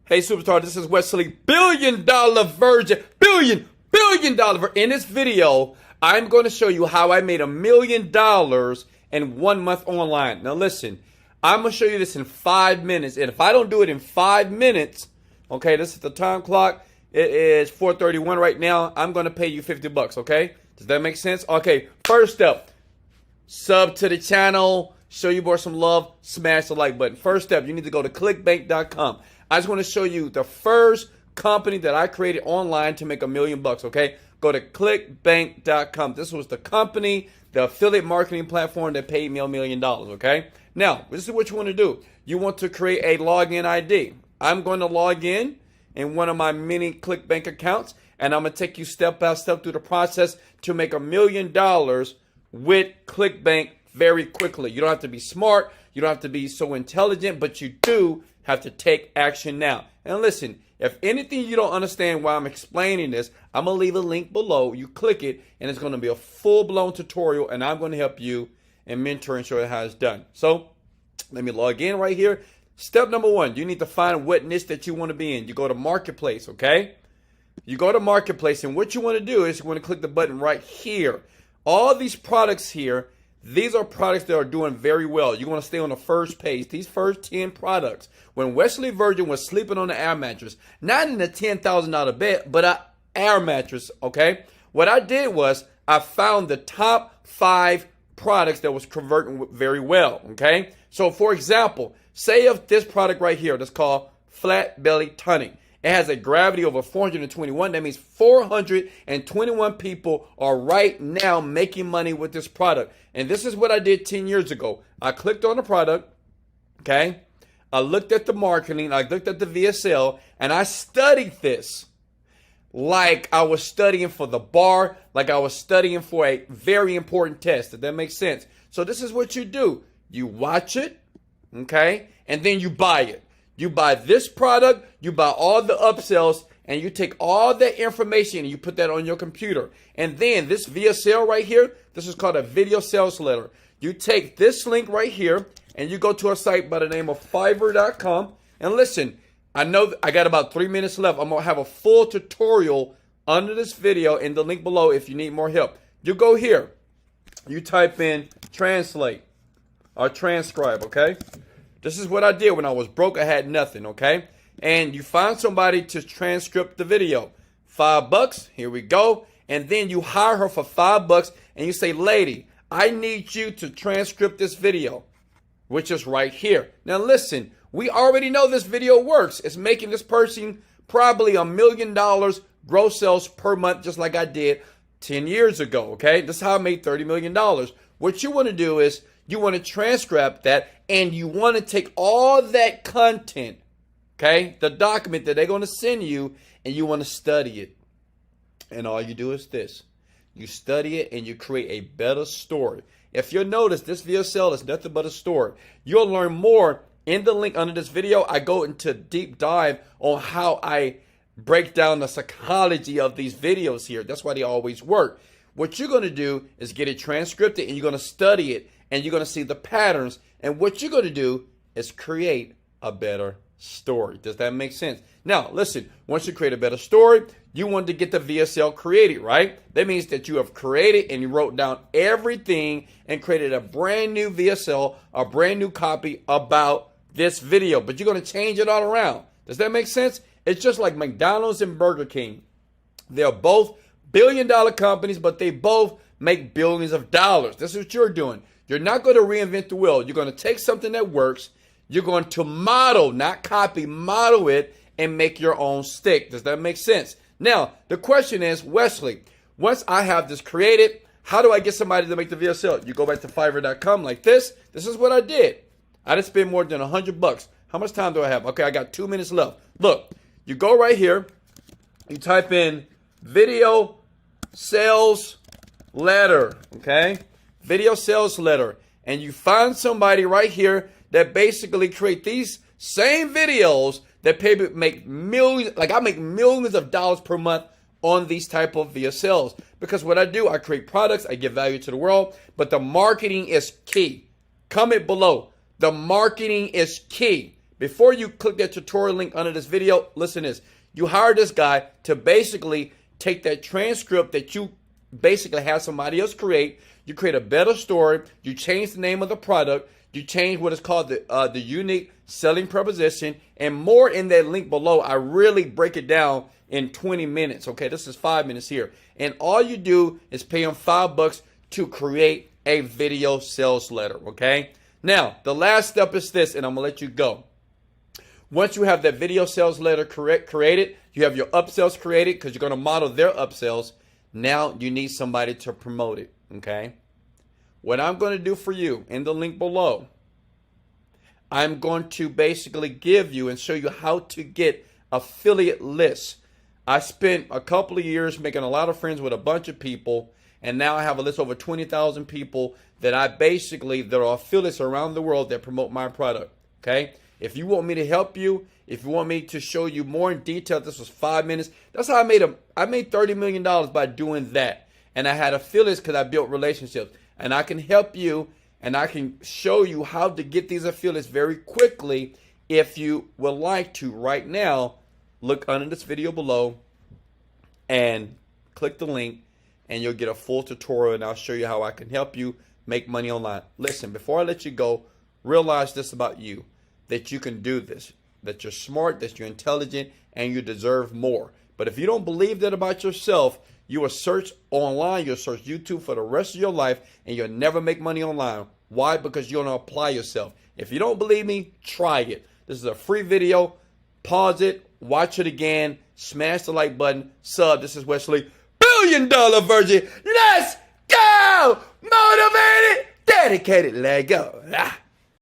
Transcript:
Hey, superstar, this is Wesley, billion-dollar virgin, billion-dollar virgin. In this video, I'm going to show you how I made $1 million in 1 month online. Now, listen, I'm going to show you this in 5 minutes. And if I don't do it in 5 minutes, okay, this is the time clock. It is 4:31 right now. I'm going to pay you $50, okay? Does that make sense? Okay, first up, sub to the channel, show your boy some love, smash the like button. First step, you need to go to clickbank.com. I just want to show you the first company that I created online to make $1 million, okay? Go to clickbank.com. This was the company, the affiliate marketing platform that paid me $1 million, okay? Now, this is what you want to do. You want to create a login ID. I'm going to log in one of my many ClickBank accounts, and I'm going to take you step by step through the process to make $1 million with ClickBank very quickly. You don't have to be smart. You don't have to be so intelligent, but you do have to take action now. And listen, if anything you don't understand why I'm explaining this, I'm going to leave a link below. You click it, and it's going to be a full-blown tutorial, and I'm going to help you and mentor and show you how it's done. So let me log in right here. Step number 1, you need to find what niche that you want to be in. You go to Marketplace, okay? You go to Marketplace, and what you want to do is you want to click the button right here. All these products here, these are products that are doing very well. You want to stay on the first page. These first 10 products. When Wesley Virgin was sleeping on the air mattress, not in a $10,000 bed, but an air mattress, okay? What I did was I found the top 5 products that was converting very well, okay? So, for example, say if this product right here that's called Flat Belly Tonic. It has a gravity over 421. That means 421 people are right now making money with this product. And this is what I did 10 years ago. I clicked on the product, okay? I looked at the marketing, I looked at the VSL, and I studied this like I was studying for the bar, like I was studying for a very important test. Does that make sense? So this is what you do. You watch it, okay? And then you buy it. You buy this product, you buy all the upsells, and you take all that information and you put that on your computer. And then this VSL right here, this is called a video sales letter. You take this link right here and you go to a site by the name of Fiverr.com. And listen, I know I got about 3 minutes left. I'm going to have a full tutorial under this video in the link below if you need more help. You go here. You type in translate or transcribe, okay? This is what I did when I was broke. I had nothing, okay? And you find somebody to transcript the video. $5, here we go. And then you hire her for $5 and you say, lady, I need you to transcript this video, which is right here. Now listen, we already know this video works. It's making this person probably $1 million gross sales per month, just like I did 10 years ago, okay? This is how I made $30 million. What you want to do is you want to transcribe that, and you want to take all that content, okay, the document that they're going to send you, and you want to study it. And all you do is this. You study it, and you create a better story. If you'll notice, this VSL is nothing but a story. You'll learn more in the link under this video. I go into deep dive on how I break down the psychology of these videos here. That's why they always work. What you're going to do is get it transcribed, and you're going to study it. And you're going to see the patterns. And what you're going to do is create a better story. Does that make sense? Now, listen, once you create a better story, you want to get the VSL created, right? That means that you have created and you wrote down everything and created a brand new VSL, a brand new copy about this video. But you're going to change it all around. Does that make sense? It's just like McDonald's and Burger King. They're both billion-dollar companies, but they both make billions of dollars. This is what you're doing. You're not going to reinvent the wheel. You're going to take something that works. You're going to model, not copy, model it and make your own stick. Does that make sense? Now, the question is, Wesley, once I have this created, how do I get somebody to make the VSL? You go back to Fiverr.com like this. This is what I did. I didn't spend more than $100. How much time do I have? Okay, I got 2 minutes left. Look, you go right here. You type in video sales letter, okay? Video sales letter, and you find somebody right here that basically create these same videos that people make millions, like I make millions of dollars per month on these type of VSLs. Because what I do, I create products, I give value to the world, but the marketing is key. Comment below. The marketing is key. before you click that tutorial link under this video, listen to this. You hire this guy to basically take that transcript that you basically have somebody else create. You create a better story. You change the name of the product. You change what is called the unique selling proposition, and more in that link below. I really break it down in 20 minutes. Okay, this is 5 minutes here. And all you do is pay them $5 to create a video sales letter. Okay, now the last step is this, and I'm gonna let you go. Once you have that video sales letter created, you have your upsells created because you're gonna model their upsells. Now you need somebody to promote it. Okay, what I'm going to do for you in the link below, I'm going to basically give you and show you how to get affiliate lists. I spent a couple of years making a lot of friends with a bunch of people, and now I have a list of over 20,000 people that that are affiliates around the world that promote my product. Okay, if you want me to help you, if you want me to show you more in detail, this was 5 minutes. That's how I made $30 million by doing that. And I had affiliates because I built relationships. And I can help you, and I can show you how to get these affiliates very quickly if you would like to. Right now, look under this video below and click the link, and you'll get a full tutorial, and I'll show you how I can help you make money online. Listen, before I let you go, realize this about you, that you can do this, that you're smart, that you're intelligent, and you deserve more. But if you don't believe that about yourself, you will search online, you'll search YouTube for the rest of your life, and you'll never make money online. Why? Because you don't apply yourself. If you don't believe me, try it. This is a free video. Pause it, watch it again, smash the like button, sub. This is Wesley, $1 billion Virgin. Let's go! Motivated, dedicated, let go.